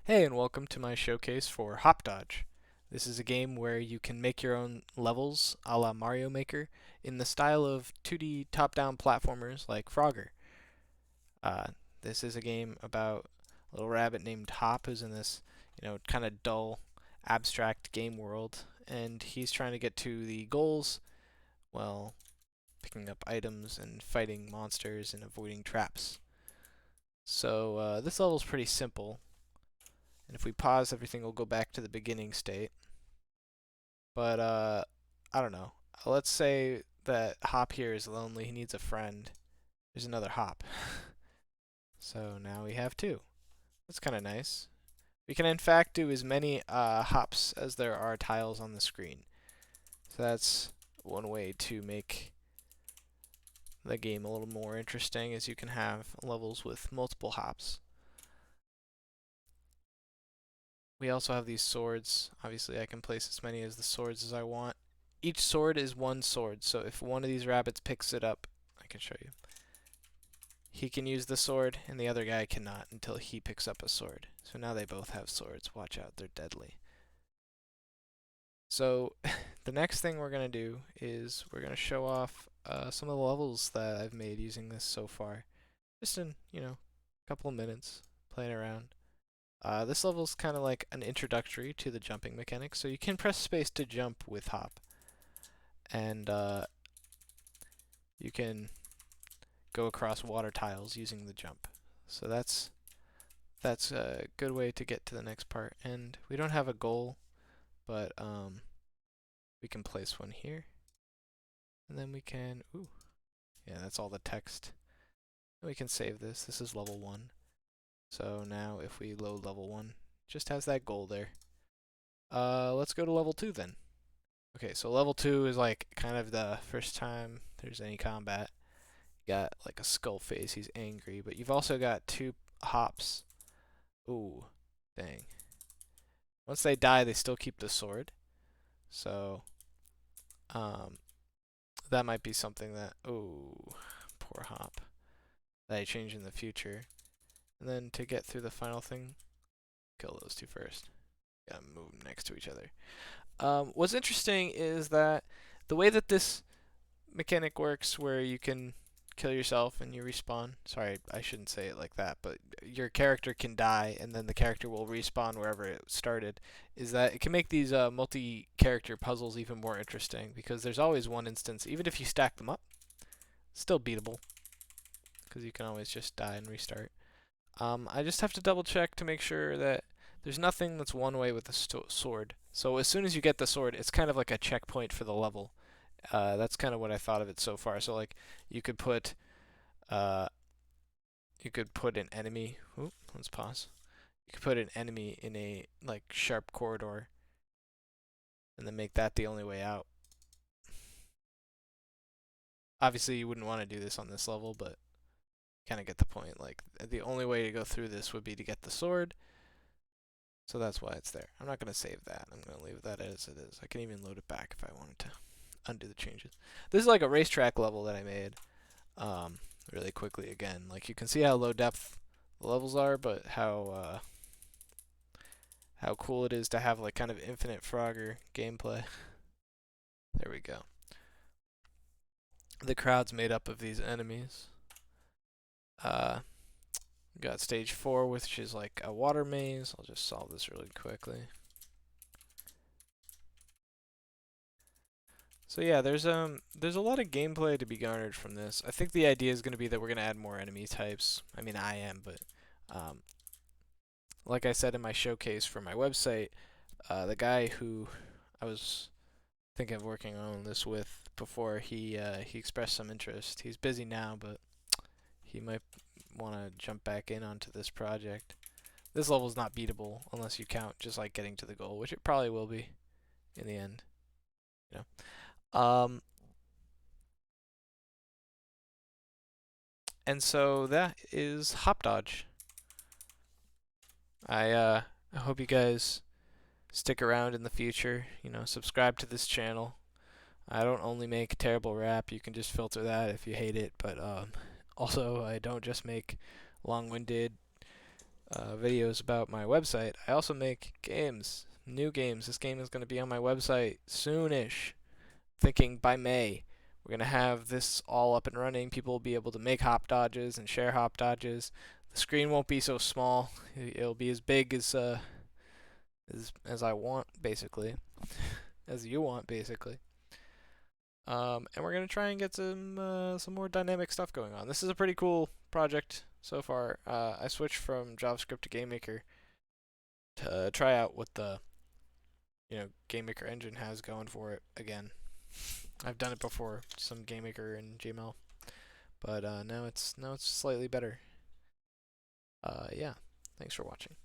Hey, and welcome to my showcase for HopDodge. This is a game where you can make your own levels a la Mario Maker in the style of 2D top-down platformers like Frogger. Uh, this is a game about a little rabbit named Hop who's in this, kind of dull, abstract game world, and he's trying to get to the goals while picking up items and fighting monsters and avoiding traps. So this level's pretty simple. And if we pause, everything will go back to the beginning state. But, I don't know. Let's say that Hop here is lonely. He needs a friend. There's another Hop. So now we have two. That's kind of nice. We can, in fact, do as many hops as there are tiles on the screen. So that's one way to make the game a little more interesting, is you can have levels with multiple hops. We also have these swords. Obviously, I can place as many as the swords as I want. Each sword is one sword, so if one of these rabbits picks it up, I can show you. He can use the sword, and the other guy cannot until he picks up a sword. So now they both have swords. Watch out, they're deadly. So the next thing we're going to do is we're going to show off some of the levels that I've made using this so far. Just in, a couple of minutes playing around. This level is kind of like an introductory to the jumping mechanics, so you can press space to jump with Hop. And you can go across water tiles using the jump. So that's a good way to get to the next part. And we don't have a goal, but we can place one here. And then we can, yeah, that's all the text. And we can save this. This is level 1. So now if we load level 1, it just has that goal there. Let's go to level 2 then. Okay, so level 2 is like kind of the first time there's any combat. You got like a skull face, he's angry, but you've also got two hops. Ooh, dang. Once they die, they still keep the sword. So, that might be something that, ooh, poor hop, that I change in the future. And then to get through the final thing, kill those two first. Gotta move them next to each other. What's interesting is that the way that this mechanic works, where you can kill yourself and you respawn. Sorry, I shouldn't say it like that, but your character can die and then the character will respawn wherever it started. Is that it can make these multi-character puzzles even more interesting, because there's always one instance, even if you stack them up, still beatable, because you can always just die and restart. I just have to double check to make sure that there's nothing that's one way with the sword. So as soon as you get the sword, it's kind of like a checkpoint for the level. That's kind of what I thought of it so far. So like you could put uh, an enemy. Ooh, let's pause. You could put an enemy in a like sharp corridor, and then make that the only way out. Obviously, you wouldn't want to do this on this level, but kind of get the point. Like the only way to go through this would be to get the sword. So that's why it's there. I'm not going to save that. I'm going to leave that as it is. I can even load it back if I wanted to undo the changes. This is like a racetrack level that I made really quickly again. Like you can see how low depth the levels are, but how cool it is to have like kind of infinite Frogger gameplay. There we go. The crowd's made up of these enemies. Got stage 4, which is like a water maze. I'll just solve this really quickly. So yeah, there's a lot of gameplay to be garnered from this. I think the idea is going to be that we're going to add more enemy types. I mean, I am, but like I said in my showcase for my website, the guy who I was thinking of working on this with before, he expressed some interest. He's busy now, but he might want to jump back in onto this project. This level's not beatable unless you count just like getting to the goal, which it probably will be in the end. You know. And so that is HopDodge. I hope you guys stick around in the future. Subscribe to this channel. I don't only make terrible rap. You can just filter that if you hate it. But also, I don't just make long-winded videos about my website, I also make games, new games. This game is going to be on my website soonish. Thinking by May, we're going to have this all up and running. People will be able to make hop dodges and share hop dodges. The screen won't be so small. It'll be as big as I want, basically, as you want, basically. And we're gonna try and get some more dynamic stuff going on. This is a pretty cool project so far. I switched from JavaScript to GameMaker to try out what the GameMaker engine has going for it again. I've done it before, some GameMaker and JML, but now it's slightly better. Yeah, thanks for watching.